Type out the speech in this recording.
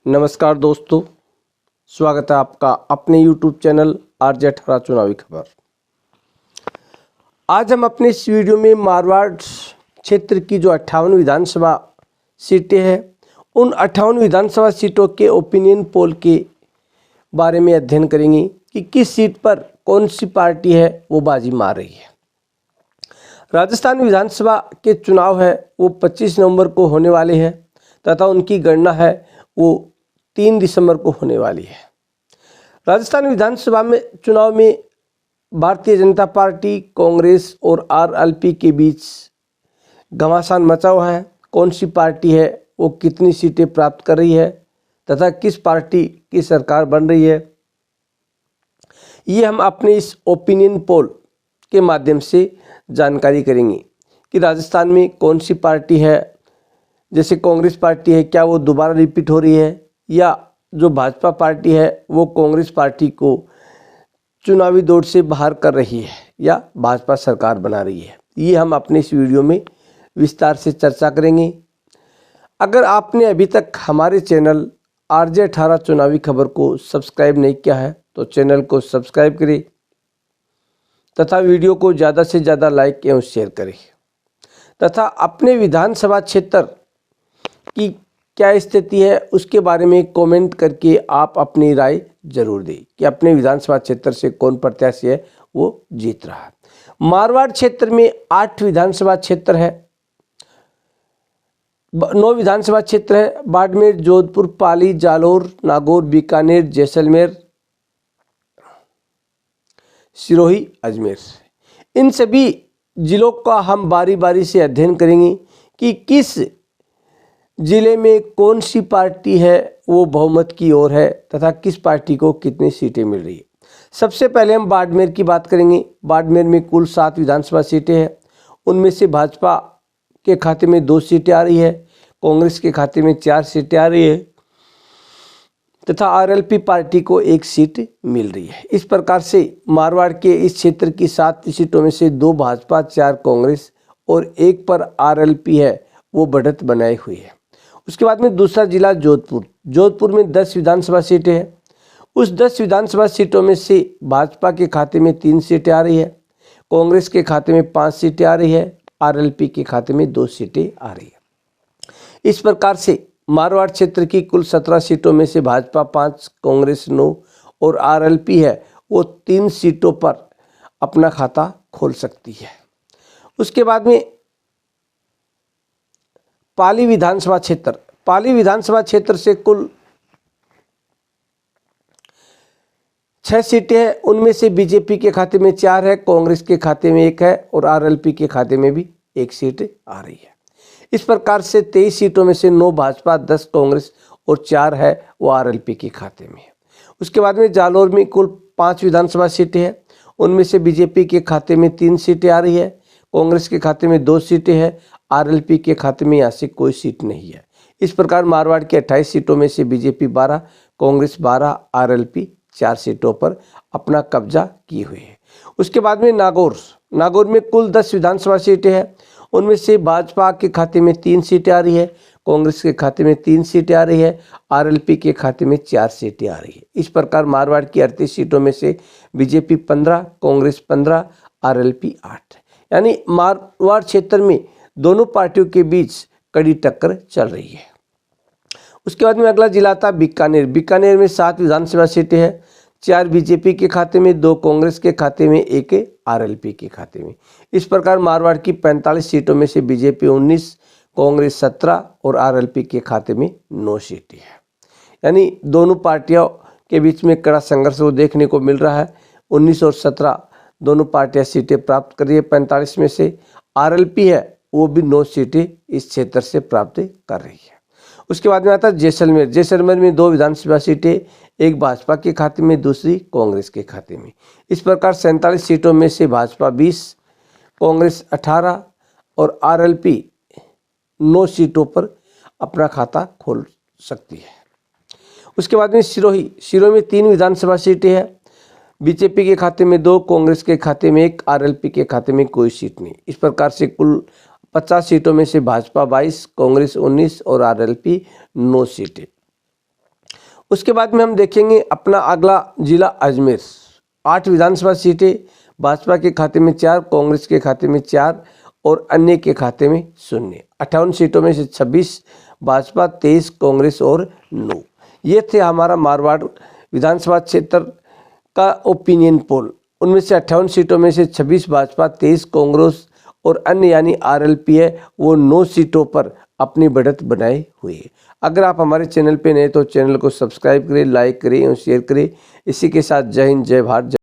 नमस्कार दोस्तों, स्वागत है आपका अपने YouTube चैनल RJ 18 चुनावी खबर। आज हम अपने इस वीडियो में मारवाड़ क्षेत्र की जो 58 विधानसभा सीटें हैं, उन 58 विधानसभा सीटों के ओपिनियन पोल के बारे में अध्ययन करेंगे कि किस सीट पर कौन सी पार्टी है वो बाजी मार रही है। राजस्थान विधानसभा के चुनाव है वो 25 नवंबर को होने वाले हैं तथा उनकी गणना है वो 3 दिसंबर को होने वाली है। राजस्थान विधानसभा में चुनाव में भारतीय जनता पार्टी, कांग्रेस और आरएलपी के बीच घमासान मचा हुआ है। कौन सी पार्टी है वो कितनी सीटें प्राप्त कर रही है तथा किस पार्टी की सरकार बन रही है, ये हम अपने इस ओपिनियन पोल के माध्यम से जानकारी करेंगे कि राजस्थान में कौन सी पार्टी है। जैसे कांग्रेस पार्टी है, क्या वो दोबारा रिपीट हो रही है, या जो भाजपा पार्टी है वो कांग्रेस पार्टी को चुनावी दौड़ से बाहर कर रही है या भाजपा सरकार बना रही है। ये हम अपने इस वीडियो में विस्तार से चर्चा करेंगे। अगर आपने अभी तक हमारे चैनल RJ 18 चुनावी खबर को सब्सक्राइब नहीं किया है तो चैनल को सब्सक्राइब करें तथा वीडियो को ज़्यादा से ज़्यादा लाइक एवं शेयर करें तथा अपने विधानसभा क्षेत्र की क्या स्थिति है उसके बारे में कमेंट करके आप अपनी राय जरूर दें कि अपने विधानसभा क्षेत्र से कौन प्रत्याशी है वो जीत रहा है। मारवाड़ क्षेत्र में 8 विधानसभा क्षेत्र है, 9 विधानसभा क्षेत्र है। बाड़मेर, जोधपुर, पाली, जालोर, नागौर, बीकानेर, जैसलमेर, सिरोही, अजमेर। इन सभी जिलों का हम बारी बारी से अध्ययन करेंगे कि किस जिले में कौन सी पार्टी है वो बहुमत की ओर है तथा किस पार्टी को कितनी सीटें मिल रही है। सबसे पहले हम बाड़मेर की बात करेंगे। बाड़मेर में कुल 7 विधानसभा सीटें हैं। उनमें से भाजपा के खाते में 2 सीटें आ रही है, कांग्रेस के खाते में 4 सीटें आ रही है तथा आरएलपी पार्टी को 1 सीट मिल रही है। इस प्रकार से मारवाड़ के इस क्षेत्र की 7 सीटों में से 2 भाजपा, 4 कांग्रेस और 1 पर आरएलपी है वो बढ़त बनाई हुई है। उसके बाद में दूसरा जिला जोधपुर। जोधपुर में 10 विधानसभा सीटें हैं। उस 10 विधानसभा सीटों में से भाजपा के खाते में 3 सीटें आ रही है, कांग्रेस के खाते में 5 सीटें आ रही है, आरएलपी के खाते में 2 सीटें आ रही है। इस प्रकार से मारवाड़ क्षेत्र की कुल 17 सीटों में से भाजपा 5, कांग्रेस 9 और आरएलपी है वो 3 सीटों पर अपना खाता खोल सकती है। उसके बाद में पाली विधानसभा क्षेत्र। पाली विधानसभा क्षेत्र से कुल 6 सीटें हैं। उनमें से बीजेपी के खाते में 4 है, कांग्रेस के खाते में 1 है और आरएलपी के खाते में भी 1 सीट आ रही है। इस प्रकार से 23 सीटों में से 9 भाजपा, 10 कांग्रेस और 4 है वो आरएलपी के खाते में है। उसके बाद में जालोर में कुल 5 विधानसभा सीटें हैं। उनमें से बीजेपी के खाते में 3 सीटें आ रही है, कांग्रेस के खाते में 2 सीटें हैं, आरएलपी के खाते में यहाँ से कोई सीट नहीं है। इस प्रकार मारवाड़ के 28 सीटों में से बीजेपी 12, कांग्रेस 12, आरएलपी 4 सीटों पर अपना कब्जा किए हुए है। उसके बाद में नागौर में कुल 10 विधानसभा सीटें हैं। उनमें से भाजपा के खाते में 3 सीटें आ रही है, कांग्रेस के खाते में 3 सीटें आ रही है, आरएलपी के खाते में 4 सीटें आ रही है। इस प्रकार मारवाड़ की 38 सीटों में से बीजेपी 15, कांग्रेस 15, आरएलपी 8, यानी मारवाड़ क्षेत्र में दोनों पार्टियों के बीच कड़ी टक्कर चल रही है। उसके बाद में अगला जिला था बीकानेर। बीकानेर में 7 विधानसभा सीटें हैं। 4 बीजेपी के खाते में, 2 कांग्रेस के खाते में, 1 आरएलपी के खाते में। इस प्रकार मारवाड़ की 45 सीटों में से बीजेपी 19, कांग्रेस 17 और आरएलपी के खाते में 9 सीटें हैं। यानी दोनों पार्टियों के बीच में कड़ा संघर्ष वो देखने को मिल रहा है। 19 और 17 दोनों पार्टियां सीटें प्राप्त कर रही है। 45 में से आरएलपी है वो भी 9 सीटें इस क्षेत्र से प्राप्त कर रही है। उसके बाद में आता है जैसलमेर। जैसलमेर में 2 विधानसभा सीटें, एक भाजपा के खाते में, दूसरी कांग्रेस के खाते में। इस प्रकार 47 सीटों में से भाजपा 20, कांग्रेस 18 और आरएलपी 9 सीटों पर अपना खाता खोल सकती है। उसके बाद में सिरोही में 3 विधानसभा सीटें हैं। बीजेपी के खाते में 2, कांग्रेस के खाते में 1, आरएलपी के खाते में कोई सीट नहीं। इस प्रकार से कुल 50 सीटों में से भाजपा 22, कांग्रेस 19 और आरएलपी 9 सीटें। उसके बाद में हम देखेंगे अपना अगला जिला अजमेर। 8 विधानसभा सीटें, भाजपा के खाते में 4, कांग्रेस के खाते में 4 और अन्य के खाते में 0। 58 सीटों में से 26 भाजपा, 23 कांग्रेस और 9। ये थे हमारा मारवाड़ विधानसभा क्षेत्र का ओपिनियन पोल। उनमें से 58 सीटों में से 26 भाजपा, 23 कांग्रेस और अन्य यानी आरएलपी है वो 9 सीटों पर अपनी बढ़त बनाए हुए है। अगर आप हमारे चैनल पे नए तो चैनल को सब्सक्राइब करें, लाइक करें और शेयर करें। इसी के साथ जय हिंद, जय भारत।